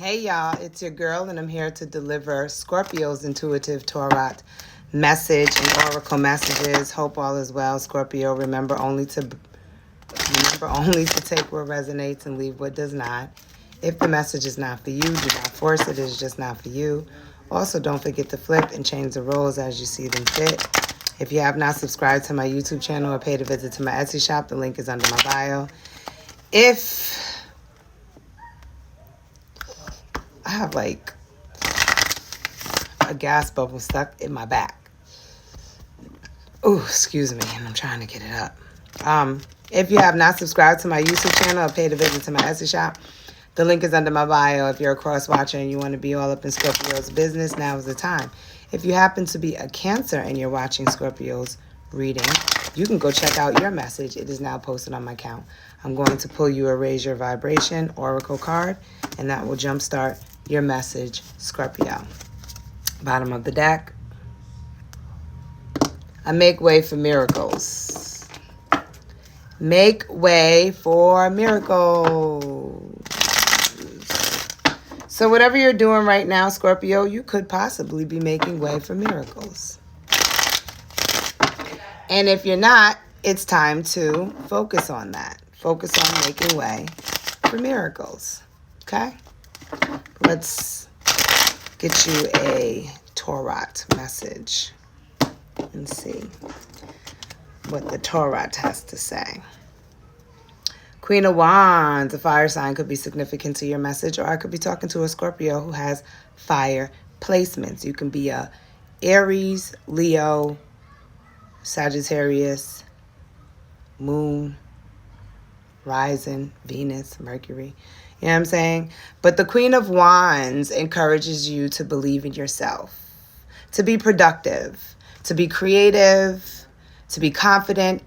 Hey y'all, it's your girl, and I'm here to deliver Scorpio's intuitive Torah message and oracle messages. Hope all is well, Scorpio. Remember only to take what resonates and leave what does not. If the message is not for you, do not force it. It is just not for you. Also, don't forget to flip and change the roles as you see them fit. If you have not subscribed to my YouTube channel or paid a visit to my Etsy shop, the link is under my bio. If I have like a gas bubble stuck in my back. Oh, excuse me, and I'm trying to get it up. If you have not subscribed to my YouTube channel or paid a visit to my Etsy shop, the link is under my bio. If you're a cross-watcher and you want to be all up in Scorpio's business, now is the time. If you happen to be a Cancer and you're watching Scorpio's reading, you can go check out your message. It is now posted on my account. I'm going to pull you a Raise Your Vibration Oracle card, and that will jumpstart your message, Scorpio. Bottom of the deck. I make way for miracles. Make way for miracles. So whatever you're doing right now, Scorpio, you could possibly be making way for miracles. And if you're not, it's time to focus on that. Focus on making way for miracles. Okay? Let's get you a Torah message and see what the Torah has to say. Queen of Wands, a fire sign, could be significant to your message, or I could be talking to a Scorpio who has fire placements. You can be a Aries, Leo, Sagittarius, Moon, Rising, Venus, Mercury. You know what I'm saying? But the Queen of Wands encourages you to believe in yourself, to be productive, to be creative, to be confident,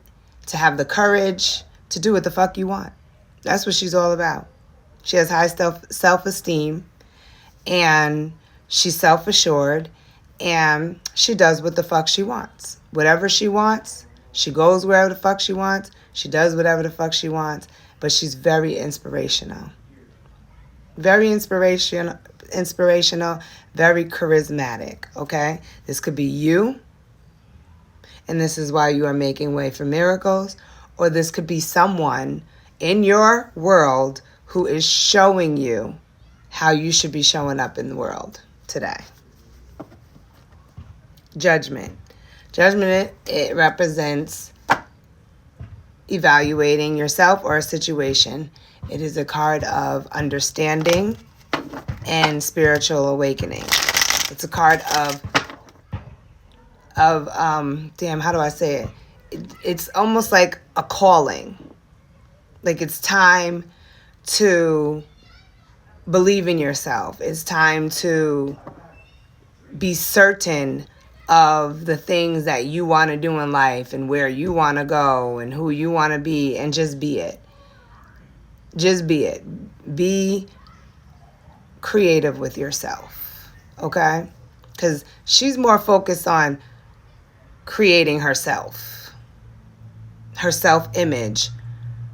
to have the courage to do what the fuck you want. That's what she's all about. She has high self-esteem, and she's self-assured, and she does what the fuck she wants. Whatever she wants, she goes wherever the fuck she wants. She does whatever the fuck she wants, but she's very inspirational. Very inspirational, very charismatic, okay? This could be you, and this is why you are making way for miracles, or this could be someone in your world who is showing you how you should be showing up in the world today. Judgment. Judgment, it represents evaluating yourself or a situation. It is a card of understanding and spiritual awakening. It's a card of how do I say it? It's almost like a calling. Like it's time to believe in yourself. It's time to be certain of the things that you want to do in life and where you want to go and who you want to be, and just be it. Just be it. Be creative with yourself, okay? Because she's more focused on creating herself, her self-image,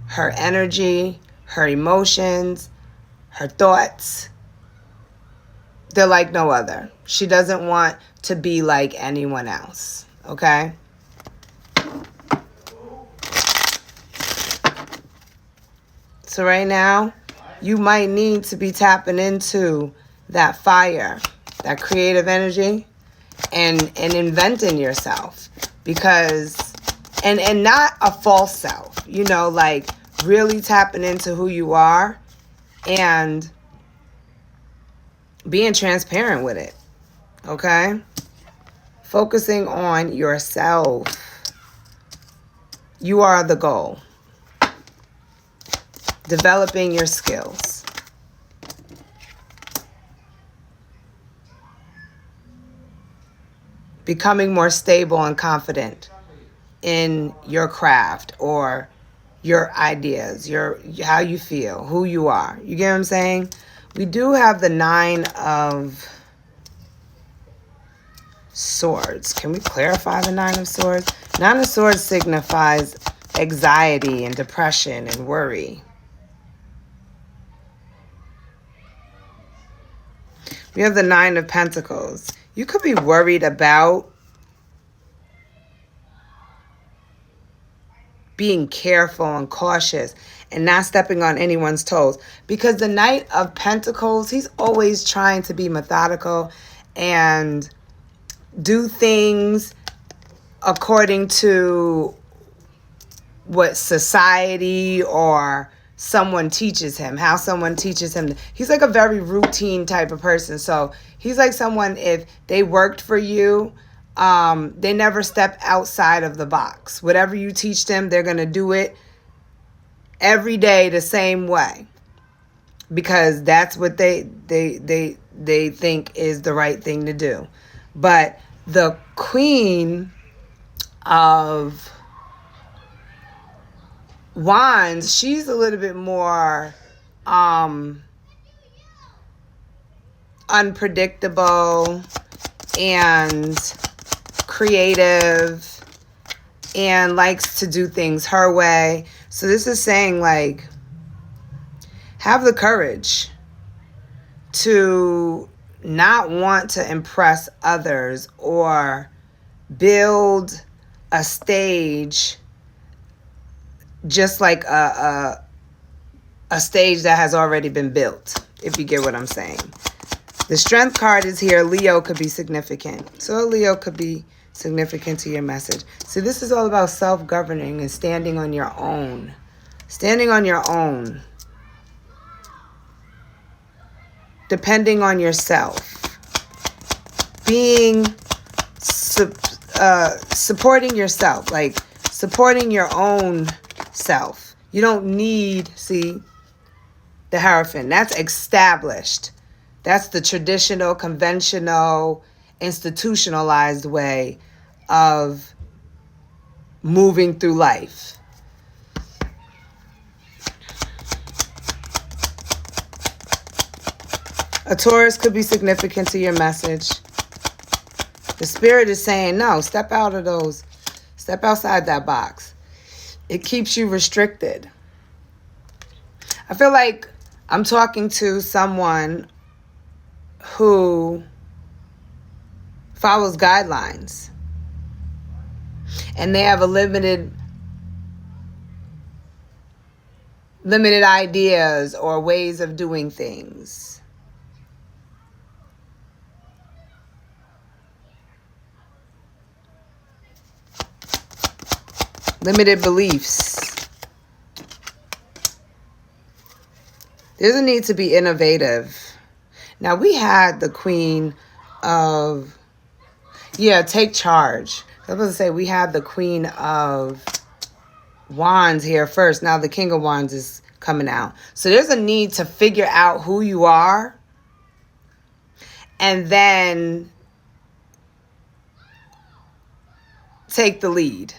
her energy, her emotions, her thoughts. They're like no other. She doesn't want to be like anyone else, okay? So right now, you might need to be tapping into that fire, that creative energy, and inventing yourself. Because, and not a false self, you know, like really tapping into who you are and being transparent with it, okay? Focusing on yourself. You are the goal. Developing your skills. Becoming more stable and confident in your craft or your ideas, how you feel, who you are. You get what I'm saying? We do have the 9 of Swords. Can we clarify the 9 of Swords? 9 of Swords signifies anxiety and depression and worry. We have the Nine of Pentacles. You could be worried about being careful and cautious and not stepping on anyone's toes. Because the Knight of Pentacles, he's always trying to be methodical and do things according to what society or someone teaches him, how someone teaches him. He's like a very routine type of person. So he's like someone, if they worked for you, they never step outside of the box. Whatever you teach them, they're going to do it every day the same way, because that's what they think is the right thing to do. But the Queen of Wands, she's a little bit more unpredictable and creative and likes to do things her way. So this is saying, like, have the courage to not want to impress others or build a stage just like a stage that has already been built, if you get what I'm saying. The Strength card is here. Leo could be significant. So Leo could be significant to your message. So this is all about self-governing and standing on your own. Standing on your own. Depending on yourself. Being, supporting yourself. Like, supporting your own self. You don't need, see, the Hierophant. That's established. That's the traditional, conventional, institutionalized way of moving through life. A Taurus could be significant to your message. The Spirit is saying, no, step out of those. Step outside that box. It keeps you restricted. I feel like I'm talking to someone who follows guidelines. And they have a limited ideas or ways of doing things. Limited beliefs. There's a need to be innovative. Now, we had the Queen of, take charge. I was going to say, we had the Queen of Wands here first. Now the King of Wands is coming out. So there's a need to figure out who you are and then take the lead.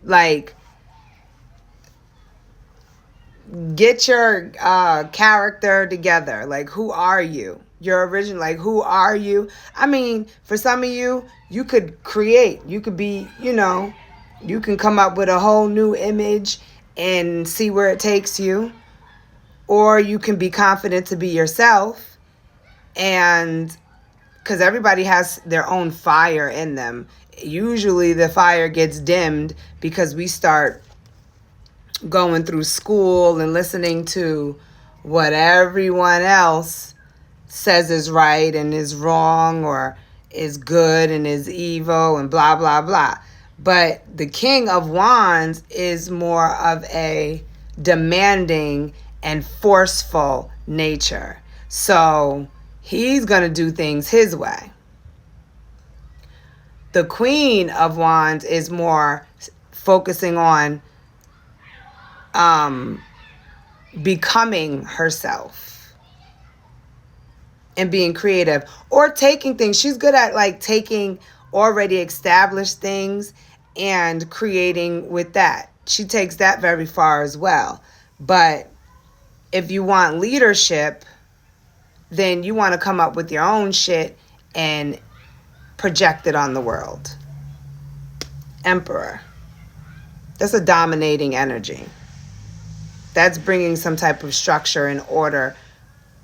Like, get your character together. Like, who are you? Your original, like, who are you? I mean, for some of you, you could create. You could be, you can come up with a whole new image and see where it takes you. Or you can be confident to be yourself. And because everybody has their own fire in them. Usually the fire gets dimmed because we start going through school and listening to what everyone else says is right and is wrong, or is good and is evil and blah, blah, blah. But the King of Wands is more of a demanding and forceful nature. So he's going to do things his way. The Queen of Wands is more focusing on becoming herself and being creative, or taking things. She's good at, like, taking already established things and creating with that. She takes that very far as well. But if you want leadership, then you want to come up with your own shit and project it on the world. Emperor. That's a dominating energy. That's bringing some type of structure and order